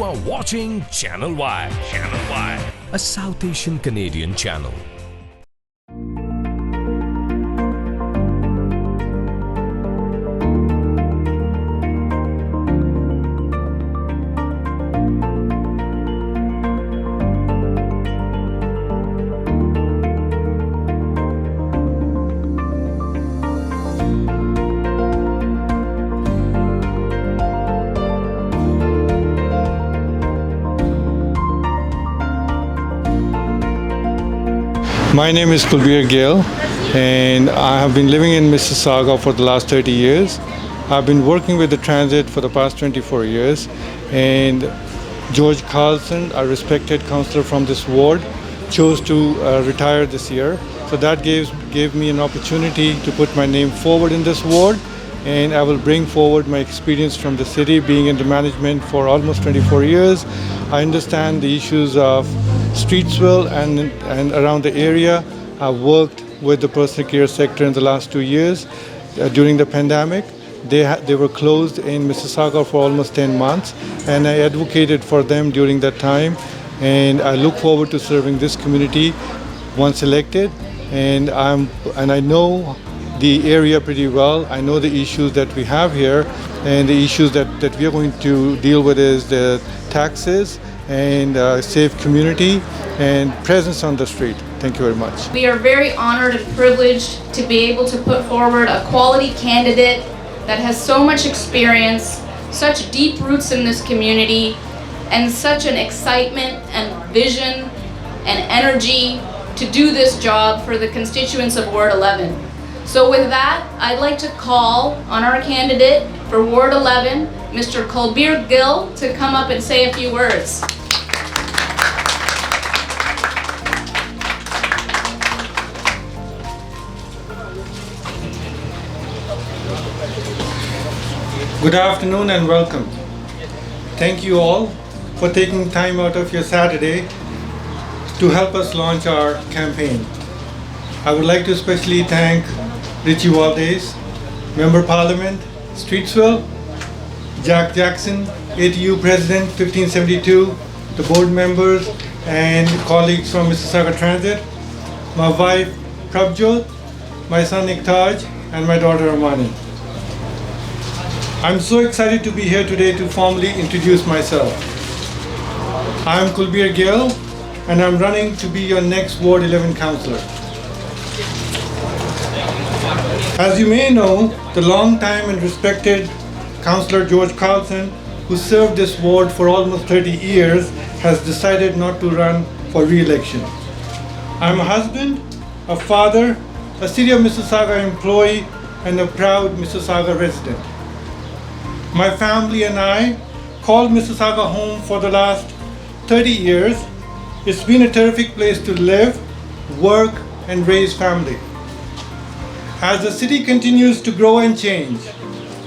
You are watching Channel Y. Channel Y, a South Asian Canadian channel. My name is Kulbir Gill, and I have been living in Mississauga for the last 30 years. I've been working with the transit for the past 24 years, and George Carlson, a respected councillor from this ward, chose to retire this year. So that gave me an opportunity to put my name forward in this ward, and I will bring forward my experience from the city, being in the management for almost 24 years. I understand the issues of Streetsville and around the area. I've worked with the personal care sector in the last 2 years. During the pandemic, they were closed in Mississauga for almost 10 months, and I advocated for them during that time. And I look forward to serving this community once elected. And I know the area pretty well. I know the issues that we have here, and the issues that we are going to deal with is the taxes and safe community and presence on the street. Thank you very much. We are very honored and privileged to be able to put forward a quality candidate that has so much experience, such deep roots in this community, and such an excitement and vision and energy to do this job for the constituents of Ward 11. So with that, I'd like to call on our candidate for Ward 11, Mr. Kulbir Gill, to come up and say a few words. Good afternoon and welcome. Thank you all for taking time out of your Saturday to help us launch our campaign. I would like to especially thank Richie Valdez, Member Parliament, Streetsville, Jack Jackson, ATU President 1572, the board members and colleagues from Mississauga Transit, my wife Prabjot, my son Iktaj, and my daughter Amani. I'm so excited to be here today to formally introduce myself. I'm Kulbir Gill, and I'm running to be your next Ward 11 councillor. As you may know, the long-time and respected Councillor George Carlson, who served this ward for almost 30 years, has decided not to run for re-election. I'm a husband, a father, a City of Mississauga employee, and a proud Mississauga resident. My family and I called Mississauga home for the last 30 years. It's been a terrific place to live, work, and raise family. As the city continues to grow and change,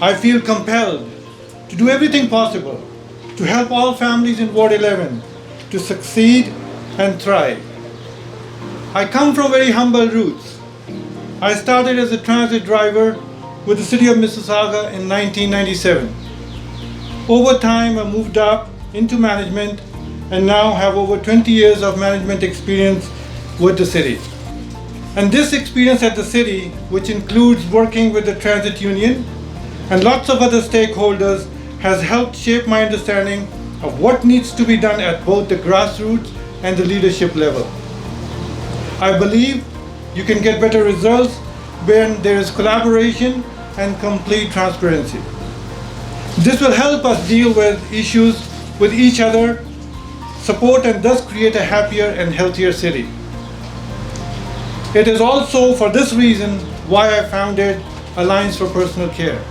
I feel compelled to do everything possible to help all families in Ward 11 to succeed and thrive. I come from very humble roots. I started as a transit driver with the City of Mississauga in 1997. Over time, I moved up into management and now have over 20 years of management experience with the city. And this experience at the city, which includes working with the transit union and lots of other stakeholders, has helped shape my understanding of what needs to be done at both the grassroots and the leadership level. I believe you can get better results when there is collaboration and complete transparency. This will help us deal with issues with each other, support, and thus create a happier and healthier city. It is also for this reason why I founded Alliance for Personal Care.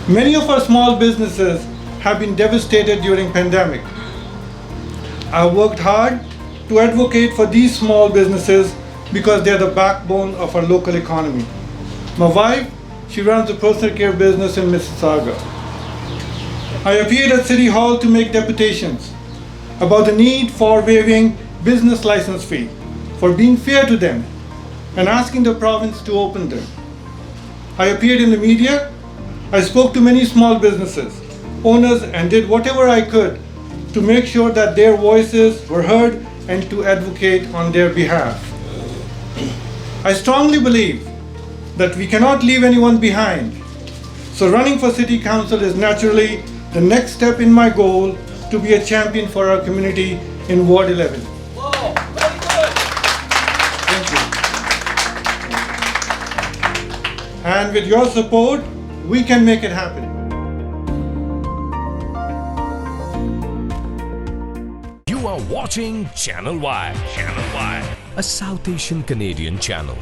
Many of our small businesses have been devastated during pandemic. I worked hard to advocate for these small businesses because they are the backbone of our local economy. My wife, she runs a personal care business in Mississauga. I appeared at City Hall to make deputations about the need for waiving business license fee, for being fair to them, and asking the province to open them. I appeared in the media. I spoke to many small businesses, owners, and did whatever I could to make sure that their voices were heard and to advocate on their behalf. I strongly believe that we cannot leave anyone behind. So running for City Council is naturally the next step in my goal to be a champion for our community in Ward 11. Whoa, very good. Thank you. And with your support, we can make it happen. You are watching Channel Y, a South Asian Canadian channel.